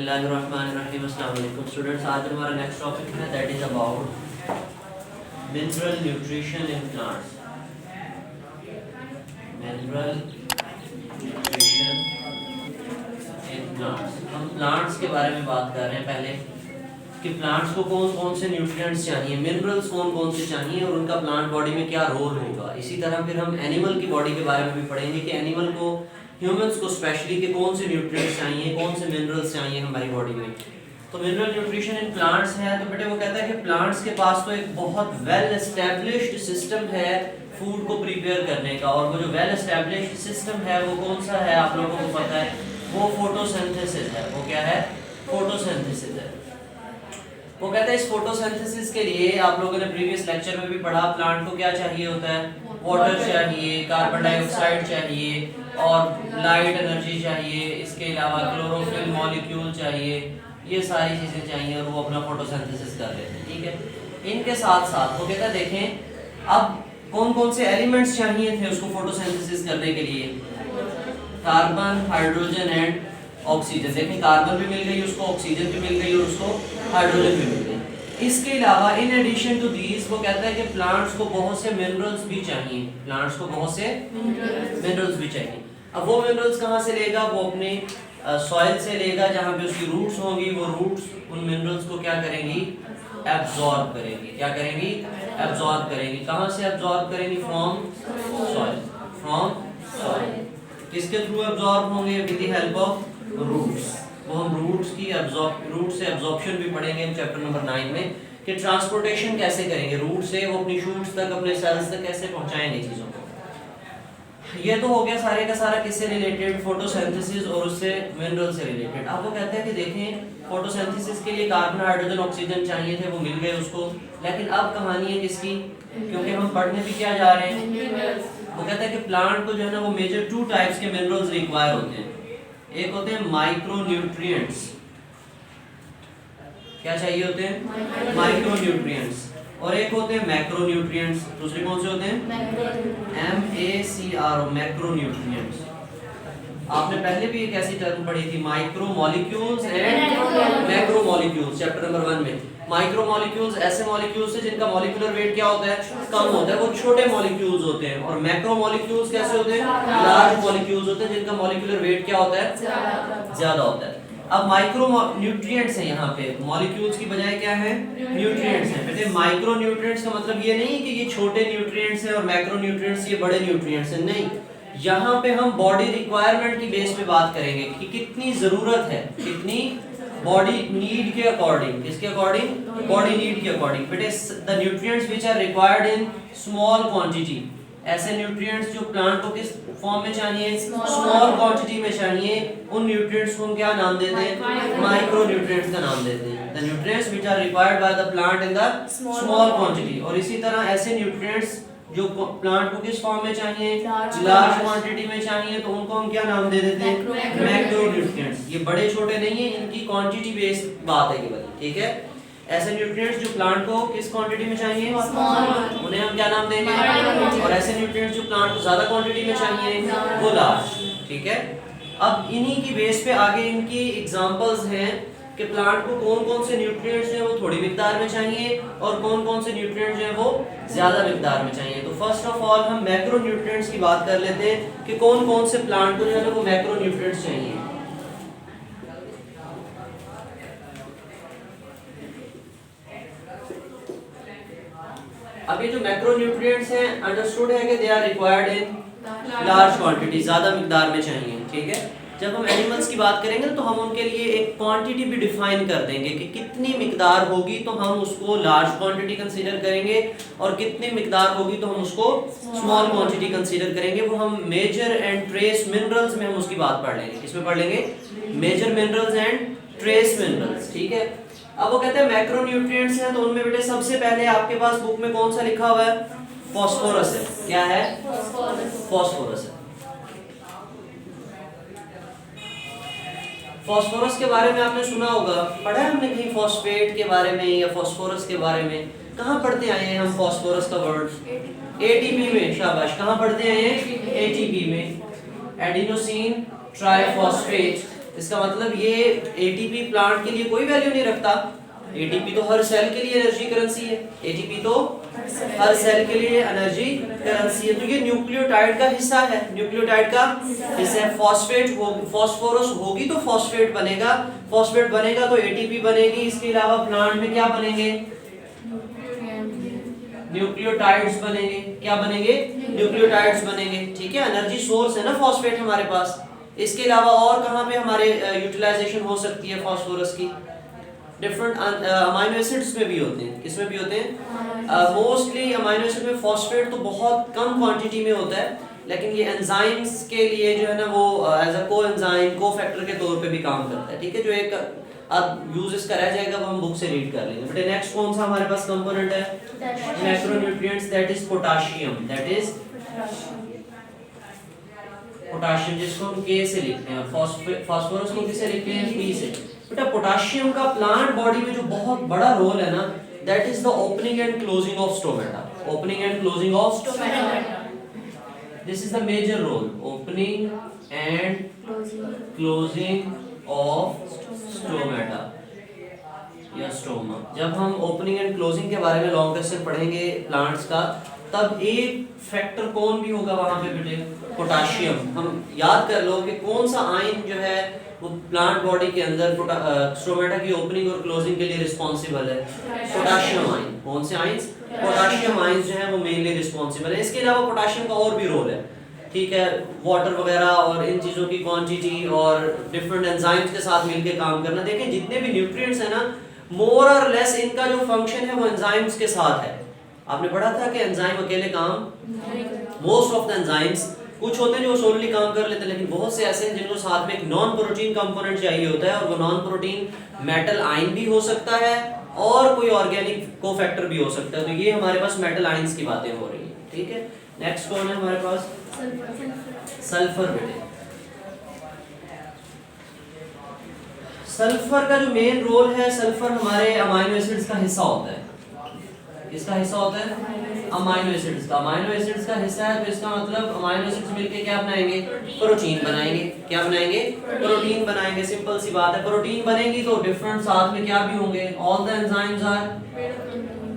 बिस्मिल्लाहिर्रहमानिर्रहीम। अस्सलाम वालेकुम स्टूडेंट्स, आज हमारा नेक्स्ट टॉपिक है that is about mineral nutrition in plants. Mineral nutrition in plants, हम प्लांट्स के बारे में बात कर रहे हैं पहले कि प्लांट्स को कौन कौन से न्यूट्रिएंट्स चाहिए, मिनरल्स कौन कौन से चाहिए और उनका प्लांट बॉडी में क्या रोल होगा। इसी तरह फिर हम एनिमल की बॉडी के बारे में भी पढ़ेंगे कि एनिमल को, ह्यूमंस को स्पेशली कि कौन से न्यूट्रिएंट्स चाहिए, कौन से मिनरल्स चाहिए हमारी बॉडी में। तो मिनरल न्यूट्रिशन इन प्लांट्स है तो बेटे वो कहता है कि प्लांट्स के पास तो एक बहुत वेल एस्टेब्लिश्ड सिस्टम है फूड को प्रिपेयर करने का, और वो जो वेल एस्टेब्लिश्ड सिस्टम है वो कौन सा है आप लोगों को पता है, वो फोटोसिंथेसिस है। वो क्या है? फोटोसिंथेसिस है। वो कहता है इस फोटोसिंथेसिस के लिए आप लोगों ने प्रीवियस लेक्चर में भी पढ़ा, प्लांट को क्या चाहिए होता है, वाटर चाहिए, कार्बन डाइऑक्साइड चाहिए और लाइट एनर्जी चाहिए, इसके अलावा क्लोरोफिल मॉलिक्यूल चाहिए, ये सारी चीजें चाहिए और वो अपना फोटोसिंथेसिस कर लेते हैं। ठीक है, इनके साथ साथ वो कहता है देखें अब कौन कौन से एलिमेंट्स चाहिए थे उसको फोटोसिंथेसिस करने के लिए, कार्बन, हाइड्रोजन एंड ऑक्सीजन। देखें कार्बन भी मिल गई उसको, ऑक्सीजन भी मिल गई और उसको हाइड्रोजन भी मिल गई। इसके अलावा इन एडिशन टू दीज वो कहता है कि प्लांट्स को बहुत से मिनरल्स भी चाहिए, प्लांट्स को बहुत से मिनरल्स भी चाहिए। अब वो मिनरल्स कहाँ से लेगा? वो अपने सॉइल से लेगा, जहाँ पे उसकी रूट्स होंगी। वो रूट्स उन मिनरल्स को क्या करेंगी? एब्जॉर्ब करेंगी। क्या करेंगी? एब्जॉर्ब करेंगी। कहाँ से एब्जॉर्ब करेंगी? From soil. From soil. किसके थ्रू एब्जॉर्ब होंगे? With the help of roots. वो हम रूट्स से एब्जॉर्प्शन भी पढ़ेंगे हम चैप्टर नंबर 9 में कि ट्रांसपोर्टेशन कैसे करेंगे रूट से, वो अपनी शूट्स तक, अपने सेल्स तक कैसे पहुंचाएंगे चीजों को। ये तो हो गया सारे का सारा किससे रिलेटेड, फोटोसिंथेसिस और उससे मिनरल से रिलेटेड। अब वो कहते हैं कि देखें फोटोसिंथेसिस के लिए कार्बन, हाइड्रोजन, ऑक्सीजन चाहिए थे, वो मिल गए उसको। लेकिन अब कहानी है किसकी? क्योंकि हम पढ़ने भी क्या जा रहे हैं, वो कहते हैं कि प्लांट को जो है ना वो मेजर 2 टाइप्स के मिनरल्स रिक्वायर होते हैं। एक होते हैं माइक्रो न्यूट्रिएंट्स। क्या चाहिए होते हैं? Micro nutrients. और एक होते हैं मैक्रो न्यूट्रिएंट्स। दूसरे कौन से होते हैं? MACRO, macro nutrients. आपने पहले भी एक ऐसी टर्म पढ़ी थी, micro molecules and macro molecules, chapter number 1 में। माइक्रो मॉलिक्यूल्स ऐसे मॉलिक्यूल्स हैं जिनका मॉलिक्यूलर वेट क्या होता है? कम होता है, वो छोटे मॉलिक्यूल्स होते हैं। और मैक्रो मॉलिक्यूल्स कैसे होते हैं? लार्ज मॉलिक्यूल्स होते हैं जिनका मॉलिक्यूलर वेट क्या होता है? ज्यादा होता है। अब माइक्रो न्यूट्रिएंट्स हैं यहाँ पे, मॉलिक्यूल्स की बजाय क्या है? न्यूट्रिएंट्स हैं। बेटे माइक्रो न्यूट्रिएंट्स का मतलब ये नहीं कि ये छोटे न्यूट्रिएंट्स हैं और मैक्रो न्यूट्रिएंट्स ये बड़े न्यूट्रिएंट्स हैं, नहीं। यहाँ पे हम बॉडी रिक्वायरमेंट की बेस पे बात करेंगे कि कितनी जरूरत है, कितनी बॉडी नीड के अकॉर्डिंग। किसके अकॉर्डिंग? बॉडी नीड के अकॉर्डिंग। बेटे the nutrients which are required in small quantity, ऐसे न्यूट्रिएंट्स जो प्लांट को किस फॉर्म में चाहिए? स्मॉल क्वांटिटी में चाहिए, उन न्यूट्रिएंट्स को हम क्या नाम देते हैं? माइक्रो न्यूट्रिएंट्स का नाम देते हैं। The nutrients which are required by the plant in the small quantity. और इसी तरह ऐसे न्यूट्रिएंट्स जो प्लांट को किस फॉर्म में चाहिए? लार्ज क्वांटिटी में चाहिए, तो उनको हम क्या नाम दे देते हैं? Macro nutrients. ये बड़े छोटे नहीं है, इनकी क्वांटिटी बेस्ड बात है केवल। ठीक है, ऐसे न्यूट्रिएंट्स जो प्लांट को किस क्वांटिटी में चाहिए? उन्हें हम क्या नाम देंगे? और ऐसे न्यूट्रिएंट्स जो प्लांट को ज्यादा क्वांटिटी में चाहिए वो लार्ज। ठीक है, अब इन्हीं की बेस पे आगे इनकी एग्जांपल्स हैं कि प्लांट को कौन कौन से न्यूट्रिएंट्स हैं वो थोड़ी मिकदार में चाहिए और कौन कौन से न्यूट्रिएंट्स हैं वो ज्यादा मिकदार में चाहिए। तो फर्स्ट ऑफ ऑल हम मैक्रो न्यूट्रिएंट्स की बात कर लेते हैं कि कौन कौन से प्लांट को जो है वो मैक्रो न्यूट्रिएंट्स चाहिए। अब ये जो मैक्रो न्यूट्रिएंट्स हैं अंडरस्टूड है कि they are required in large quantity, ज्यादा मिकदार में चाहिए। ठीक है, जब हम एनिमल्स की बात करेंगे तो हम उनके लिए एक क्वांटिटी भी डिफाइन कर देंगे कि कितनी मिकदार होगी तो हम उसको लार्ज क्वांटिटी कंसीडर करेंगे और कितनी मिकदार होगी तो हम उसको स्मॉल क्वांटिटी कंसीडर करेंगे। वो हम मेजर एंड ट्रेस मिनरल्स में हम उसकी बात पढ़ लेंगे। किसमें पढ़ लेंगे? Major minerals and trace minerals. ठीक है, अब वो कहते हैं मैक्रो न्यूट्रिएंट्स हैं तो उनमें बेटे सबसे पहले आपके पास बुक में कौन सा लिखा हुआ है? फास्फोरस है। क्या है? फास्फोरस है। फास्फोरस के बारे में आपने सुना होगा, पढ़ा है हमने कहीं फॉस्फेट के बारे में या फास्फोरस के बारे में? कहाँ पढ़ते आए हैं हम फास्फोरस का वर्ड? ATP में। शाबाश, कहाँ पढ़ते आए हैं? ATP में, एडिनोसिन ट्राइफॉस्फेट इसका मतलब ये एटीपी प्लांट के लिए कोई वैल्यू नहीं रखता। एटीपी तो हर सेल के लिए एनर्जी करेंसी है, एटीपी तो हर सेल के लिए एनर्जी करेंसी है। तो ये न्यूक्लियोटाइड का हिस्सा है, न्यूक्लियोटाइड का हिस्सा है। फॉस्फेट फॉस्फोरस होगी तो फॉस्फेट बनेगा, फॉस्फेट बनेगा तो एटीपी बनेगी। इसके अलावा प्लांट में क्या बनेंगे? न्यूक्लियोटाइड्स बनेंगे। क्या बनेंगे? न्यूक्लियोटाइड्स बनेंगे। ठीक है, एनर्जी सोर्स है ना फॉस्फेट हमारे पास। इसके अलावा और कहाँ पे हमारे यूटिलाइजेशन हो सकती है फॉस्फोरस की? डिफरेंट अमाइनो एसिड्स में भी होते हैं। किसमें भी होते हैं? मोस्टली अमाइनो एसिड में फॉस्फेट तो बहुत कम क्वांटिटी में होता है, लेकिन ये एंजाइम्स के लिए जो है ना वो एज अ को एंजाइम को फैक्टर के तौर पे भी काम करता है। ठीक है, जो एक अब यूज इसका रह जाएगा वो हम बुक से रीड कर लेंगे। बेटे नेक्स्ट कौन सा हमारे पास कंपोनेंट है? Macronutrients, that is potassium. That is potassium, जिसको हम के से लिखते हैं, और फास्फोरस को किससे लिखते हैं? पी से। बेटा पोटेशियम का प्लांट बॉडी में जो बहुत बड़ा रोल है ना, that is the opening and closing of stomata. Opening and closing of stomata, this is the major role, opening and closing of stomata या स्टोमा। जब हम ओपनिंग एंड क्लोजिंग के बारे में लॉन्ग क्वेश्चन पढ़ेंगे प्लांट्स का, तब एक फैक्टर कौन भी होगा वहां पे बेटे? पोटेशियम। हम याद कर लो कि कौन सा आयन जो है वो प्लांट बॉडी के अंदर स्टोमेटा की ओपनिंग और क्लोजिंग के लिए रिस्पॉन्सिबल है? Potassium ion. कौन से आयंस? पोटेशियम आयंस जो है वो मेनली रिस्पॉन्सिबल है। इसके अलावा पोटेशियम का और भी रोल है। ठीक है, वाटर वगैरह और इन चीजों की क्वांटिटी और डिफरेंट एंजाइम्स के साथ मिलकर काम करना। देखें जितने भी न्यूट्रिएंट्स है ना, मोर और लेस इनका जो फंक्शन है वो एंजाइम्स के साथ है। आपने पढ़ा था कि एंजाइम अकेले काम, मोस्ट ऑफ द एंजाइम्स, कुछ होते हैं जो सोलली काम कर लेते हैं, लेकिन बहुत से ऐसे हैं जिनको साथ में एक नॉन प्रोटीन कंपोनेंट चाहिए होता है, और वो नॉन प्रोटीन मेटल आयन भी हो सकता है और कोई ऑर्गेनिक कोफैक्टर भी हो सकता है। तो ये हमारे पास मेटल आयंस की बातें हो रही है। ठीक है, नेक्स्ट कौन है हमारे पास? सल्फर। बेटे सल्फर का जो मेन रोल है, सल्फर हमारे अमाइनो एसिड्स का हिस्सा होता है। किसका हिस्सा होता है? अमाइनो एसिड्स का। अमाइनो एसिड्स का हिस्सा है, तो इसका मतलब अमाइनो एसिड्स मिलके क्या बनाएंगे? प्रोटीन बनाएंगे। क्या बनाएंगे? प्रोटीन बनाएंगे। सिंपल सी बात है, प्रोटीन बनेगी तो डिफरेंट साथ में क्या भी होंगे? All the enzymes are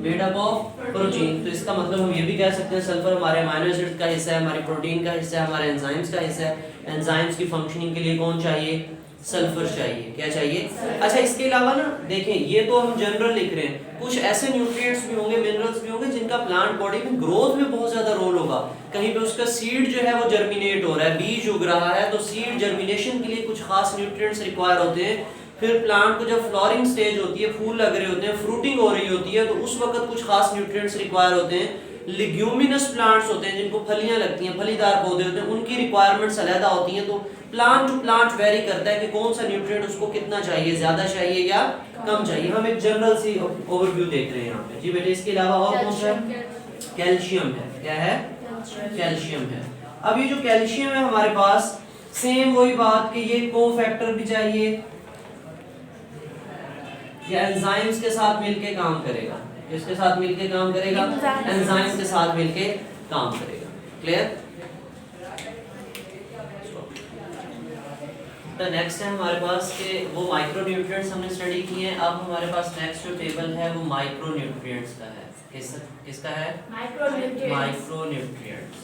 made up of protein. तो इसका मतलब हम ये भी कह सकते हैं सल्फर हमारे अमाइनो एसिड्स का हिस्सा है, हमारी प्रोटीन का हिस्सा है, हमारे एंजाइम्स का हिस्सा है। एंजाइम्स की फंक्शनिंग के लिए कौन चाहिए? सल्फर चाहिए। क्या चाहिए? अच्छा, इसके अलावा ना देखें, ये तो हम जनरल लिख रहे हैं, कुछ ऐसे न्यूट्रिएंट्स भी होंगे, मिनरल्स भी होंगे जिनका प्लांट बॉडी में ग्रोथ में बहुत ज्यादा रोल होगा। कहीं पे उसका सीड जो है वो जर्मिनेट हो रहा है, बीज उग रहा है, तो सीड जर्मिनेशन के लिए कुछ खास न्यूट्रिएंट्स रिक्वायर होते हैं। फिर प्लांट को जब फ्लोरिंग स्टेज होती है, फूल लग रहे होते हैं, फ्रूटिंग हो रही होती है, तो उस वक्त कुछ खास न्यूट्रिएंट्स रिक्वायर होते हैं। लिग्यूमिनस प्लांट्स होते हैं जिनको फलियां लगती हैं, फलीदार पौधे होते हैं, उनकी रिक्वायरमेंट्स अलग होती हैं। तो प्लांट टू प्लांट वेरी करता है कि कौन सा न्यूट्रिएंट उसको कितना चाहिए, ज्यादा चाहिए या कम चाहिए। हम एक जनरल सी ओवरव्यू देख रहे हैं यहाँ पे। जी बेटे, इसके अलावा और कौन सा है? कैल्शियम है। क्या है? कैल्शियम है। अब ये जो कैल्शियम है हमारे पास, सेम वही बात कि ये कोफैक्टर भी चाहिए, ये एंजाइम्स के साथ मिलके काम करेगा। किसके साथ मिलके काम करेगा? एंजाइम्स के साथ मिलके काम करेगा। क्लियर? तो नेक्स्ट है हमारे पास के वो माइक्रोन्यूट्रिएंट्स हमने स्टडी किए हैं। अब हमारे पास नेक्स्ट जो टेबल है वो माइक्रोन्यूट्रिएंट्स का है। किसका है? माइक्रोन्यूट्रिएंट्स।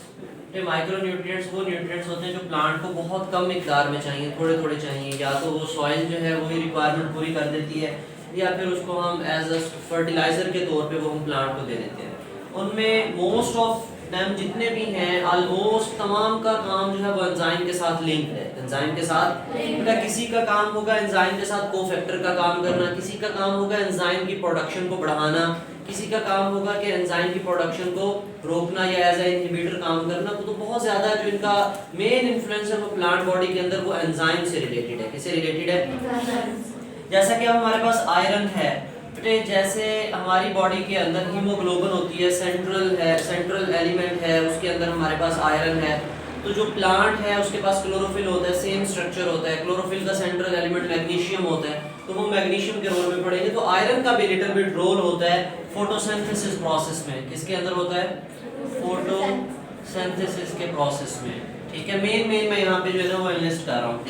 तो माइक्रोन्यूट्रिएंट्स वो न्यूट्रिएंट्स होते हैं जो प्लांट को बहुत कम मिकदार में चाहिए, थोड़े थोड़े चाहिए। या तो वो सॉइल जो है वही रिक्वायरमेंट पूरी कर देती है, या फिर उसको हम एज अ फर्टिलाइजर के तौर पे वो हम प्लांट को दे देते हैं। उनमें मोस्ट ऑफ देम जितने भी हैं, ऑलमोस्ट तमाम का काम जो है वो एंजाइम के साथ लिंक है। एंजाइम के साथ बेटा किसी का काम होगा एंजाइम के साथ कोफैक्टर का काम करना, किसी का काम होगा एंजाइम की प्रोडक्शन को बढ़ाना, किसी का काम होगा कि एंजाइम की प्रोडक्शन को रोकना या एज ए इनहिबिटर काम करना। तो बहुत ज्यादा जो इनका मेन इन्फ्लुएंस है वो प्लांट बॉडी के अंदर वो एंजाइम से रिलेटेड है। किससे रिलेटेड है? जैसा कि अब हमारे पास आयरन है बेटे, जैसे हमारी बॉडी के अंदर हीमोग्लोबिन होती है, सेंट्रल एलिमेंट है, उसके अंदर हमारे पास आयरन है। तो जो प्लांट है उसके पास क्लोरोफिल होता है, सेम स्ट्रक्चर होता है। क्लोरोफिल का सेंट्रल एलिमेंट मैग्नीशियम होता है, तो वो मैग्नीशियम के रोल में पढ़ेंगे। तो आयरन का भी लिटिल बिट रोल होता है फोटोसिंथेसिस प्रोसेस में। किसके अंदर होता है? फोटोसिंथेसिस के प्रोसेस में। ठीक है, मेन मैं यहाँ पे जो है ना वो लिस्ट कर रहा हूँ।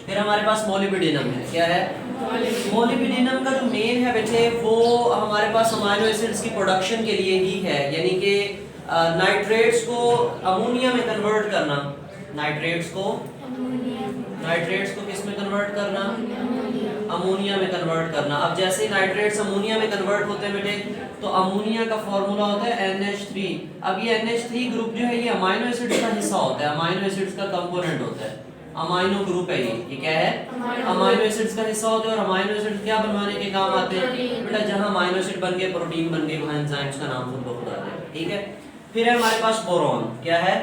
फिर हमारे पास मोलिब्डेनम है, क्या है? मोलिब्डेनम का जो मेन है बेटे वो हमारे पास अमीनो एसिड्स की प्रोडक्शन के लिए ही है, यानी कि नाइट्रेट्स को अमोनिया में कन्वर्ट करना, नाइट्रेट्स को किस में कन्वर्ट करना? अमोनिया में कन्वर्ट करना। अब जैसे नाइट्रेट्स अमोनिया में कन्वर्ट होते हैं बेटे तो अमोनिया का फार्मूला होता है NH3। अब ये NH3 ग्रुप जो है ये अमीनो एसिड्स का हिस्सा होता है, अमीनो एसिड्स का कंपोनेंट होता है, अमीनो ग्रुप है ये क्या है? अमीनो एसिड्स का हिस्सा होता है। और अमीनो एसिड क्या बनवाने के काम आते हैं बेटा? जहां अमीनो एसिड बन गए, प्रोटीन बन गए, वहां एंजाइम्स का नाम खुद ब खुद आ जाएगा, ठीक है। फिर है हमारे पास बोरॉन, क्या है?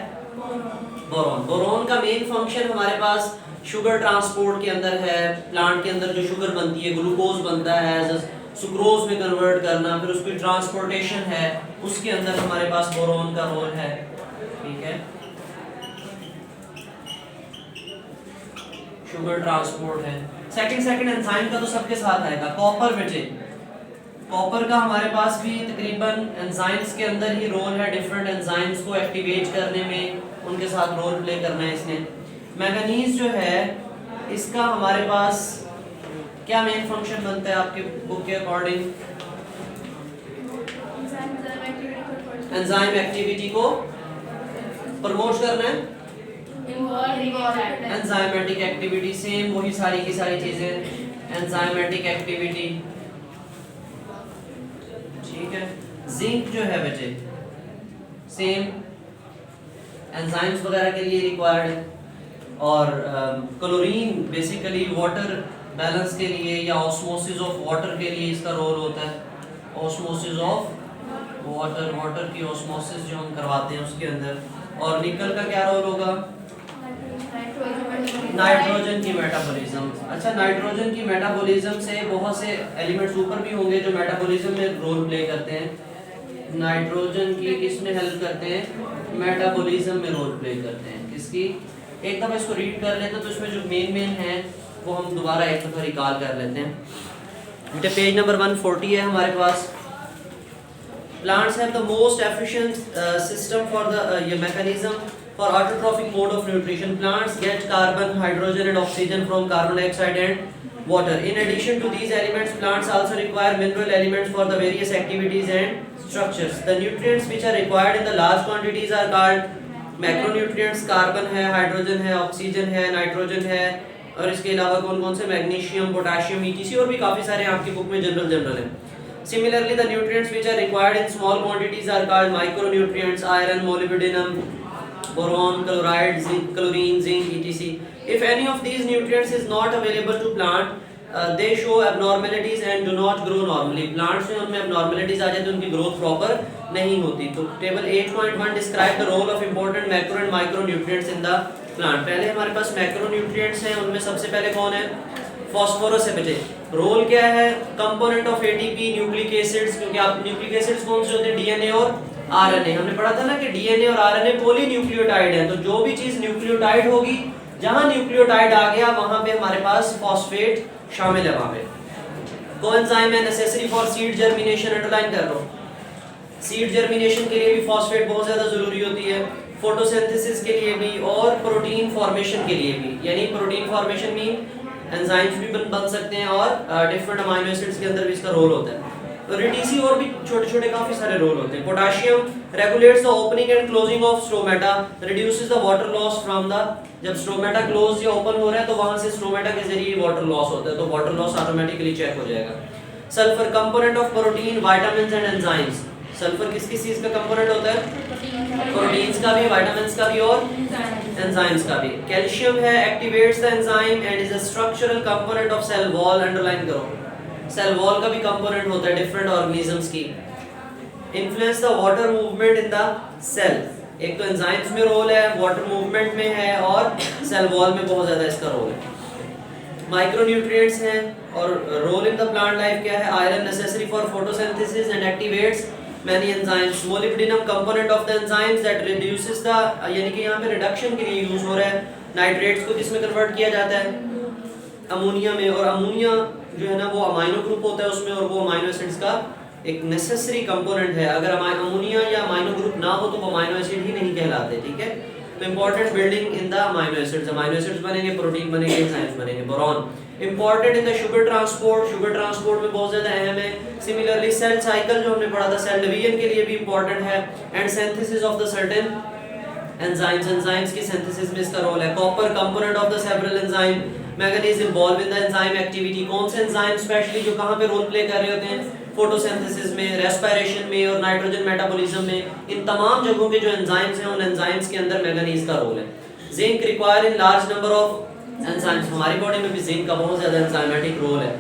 बोरॉन का मेन फंक्शन हमारे पास शुगर ट्रांसपोर्ट के अंदर है, प्लांट के अंदर जो शुगर बनती है, ग्लूकोज बनता है, सुक्रोज में कन्वर्ट करना, फिर उसकी ट्रांसपोर्टेशन है, उसके अंदर हमारे पास बोरॉन का रोल है, ठीक है। शुगर ट्रांसपोर्ट है। सेकंड एंजाइम का तो सबके साथ आएगा। कॉपर बेटे, कॉपर का हमारे पास भी तकरीबन एंजाइम्स के अंदर ही रोल है, डिफरेंट एंजाइम्स को एक्टिवेट करने में उनके साथ रोल प्ले करना है इसने। मैंगनीज जो है इसका हमारे पास क्या मेन फंक्शन बनता है आपके बुक के अकॉर्डिंग? एंजाइम एक्टिविटी को प्रमोट करना है, एंजाइमेटिक एक्टिविटी, सेम वही सारी की सारी चीजें, एंजाइमेटिक एक्टिविटी, ठीक है। जिंक जो है बेटे सेम एंजाइम्स वगैरह के लिए रिक्वायर्ड है। और क्लोरीन बेसिकली वाटर बैलेंस के लिए या ऑस्मोसिस ऑफ वाटर के लिए इसका रोल होता है, ऑस्मोसिस ऑफ वाटर की ऑस्मोसिस जो हम करवाते हैं उसके अंदर। और निकल का क्या रोल होगा? नाइट्रोजन की मेटाबॉलिज्म। अच्छा, नाइट्रोजन की मेटाबॉलिज्म से बहुत से एलिमेंट्स ऊपर भी होंगे जो मेटाबॉलिज्म में रोल प्ले करते हैं। नाइट्रोजन की किसमें हेल्प करते हैं? मेटाबॉलिज्म में रोल प्ले करते हैं। किसकी? एक दफा इसको रीड कर लेते हैं तो इसमें जो मेन है वो हम दोबारा एक दफा रिकॉल कर लेते हैं। बेटा पेज नंबर 140 है हमारे पास। Plants have the most efficient system for the mechanism for autotrophic mode of nutrition. Plants get carbon, hydrogen and oxygen from carbon dioxide and water. In addition to these elements, plants also require mineral elements for the various activities and structures. The nutrients which are required in the large quantities are called macronutrients. Carbon है, hydrogen है, oxygen है, nitrogen है, और इसके अलावा कौन कौन से? मैग्नीशियम, पोटेशियम, ETC, और भी काफ़ी सारे आपकी बुक में जनरल है। Similarly, the nutrients which are required in small quantities are called micronutrients: iron, molybdenum, boron, chloride, zinc, chlorine, zinc, etc. If any of these nutrients is not available to plant, they show abnormalities and do not grow normally. Plants में उनमें abnormalities आ जाती हैं, उनकी growth proper नहीं होती। तो table 8.1 describe the role of important macro and micronutrients in the plant. पहले हमारे पास macronutrients हैं, उनमें सबसे पहले कौन है? फॉस्फोरस है बेटे। रोल क्या है? Component of ATP, nucleic acids, क्योंकि आप न्यूक्लिक एसिड्स कौन से होते हैं? डीएनए और आरएनए। हमने पढ़ा था ना कि डीएनए और आरएनए पॉलीन्यूक्लियोटाइड है, तो जो भी चीज न्यूक्लियोटाइड होगी, जहां न्यूक्लियोटाइड आ गया वहां पे हमारे पास फॉस्फेट शामिल है। वहां पे कोएंजाइम है necessary for seed germination, underline कर लो। सीड जर्मिनेशन के लिए भी फॉस्फेट बहुत ज्यादा जरूरी होती है, फोटोसिंथेसिस के लिए भी और प्रोटीन फॉर्मेशन के लिए भी। यानी प्रोटीन फॉर्मेशन मीन एंजाइम्स भी बन सकते हैं और डिफरेंट अमीनो एसिड्स के अंदर भी इसका रोल होता है। तो रिटीसी और भी छोटे छोटे काफी सारे रोल होते हैं। Potassium regulates the opening and closing of stromata, reduces the water loss from the, जब स्ट्रोमेटा क्लोज या ओपन हो रहा है तो वहां से स्ट्रोमेटा के जरिए वाटर लॉस होता है, तो वाटर लॉस ऑटोमेटिकली चेक हो जाएगा। Sulphur component of protein, vitamins and enzymes. Sulphur किस किस चीज का कंपोनेंट होता है? प्रोटीन्स का भी, विटामिन्स का भी और एंजाइम्स का भी। कैल्शियम है activates the enzyme and is a structural component of cell wall, underline करो। सेल वॉल का भी कंपोनेंट होता है डिफरेंट ऑर्गेनिजम्स की। Influence the water movement in the cell, एक तो एंजाइम्स में रोल है, वाटर मूवमेंट में है और सेल वॉल में बहुत ज्यादा इसका रोल है। माइक्रोन्यूट्रिएंट्स हैं और role in the plant life क्या है? Iron necessary for photosynthesis and activates many enzymes. Molybdenum component of the enzymes that reduces the, यानी कि यहाँ पे रिडक्शन के लिए यूज हो रहा है। नाइट्रेट्स को किसमें कन्वर्ट किया जाता है? अमोनिया में। और अमोनिया जो है ना वो अमाइनो ग्रुप होता है उसमें, और वो अमाइनो एसिड्स का एक नेसेसरी कंपोनेंट है। अगर अमोनिया या अमाइनो ग्रुप ना हो तो वो अमाइनो एसिड ही नहीं कहलाते, ठीक है। तो important building in the amino acids बनेंगे, प्रोटीन बनेंगे, एंजाइम्स बनेंगे। Boron important in the sugar transport में बहुत ज्यादा अहम है। सिमिलरली सेल साइकिल जो हमने पढ़ा था, सेल डिवीजन के लिए भी इंपॉर्टेंट है। And synthesis of the certain enzymes की सिंथेसिस में इसका रोल है। Copper component of the several enzyme, manganese involve in the enzyme activity. कौन से एंजाइम स्पेशली जो कहां पे रोल प्ले कर रहे होते हैं? फोटोसिंथेसिस में, रेस्पिरेशन में और नाइट्रोजन मेटाबॉलिज्म में। इन तमाम जगहों के जो एंजाइम्स हैं उन एंजाइम्स के अंदर मैंगनीज का रोल है। Zinc require in large number of enzymes, हमारी बॉडी में भी जिंक का बहुत ज्यादा एंजाइमेटिक रोल है।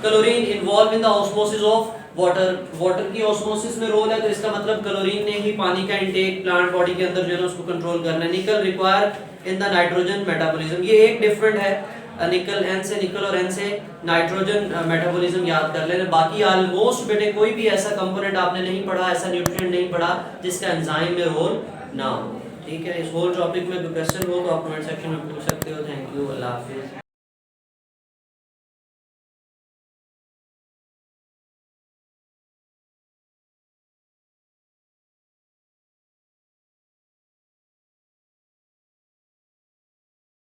Chlorine involve in the osmosis of water की ऑस्मोसिस में रोल है, तो इसका मतलब क्लोरीन ने ही पानी का इनटेक प्लांट बॉडी के अंदर जो है उसको कंट्रोल करना है। निकल require in the nitrogen metabolism, ये एक डिफरेंट है, निकल एन से निकल और एन से नाइट्रोजन मेटाबॉलिज्म याद कर लेना। बाकी ऑलमोस्ट बेटे कोई भी ऐसा कंपोनेंट आपने नहीं पढ़ा, ऐसा न्यूट्रिएंट नहीं पढ़ा जिसका एंजाइम में रोल ना हो। ठीक है, इस होल टॉपिक में कोई क्वेश्चन हो तो आप कमेंट सेक्शन में पूछ सकते हो। थैंक यू, अल्लाह हाफिज़।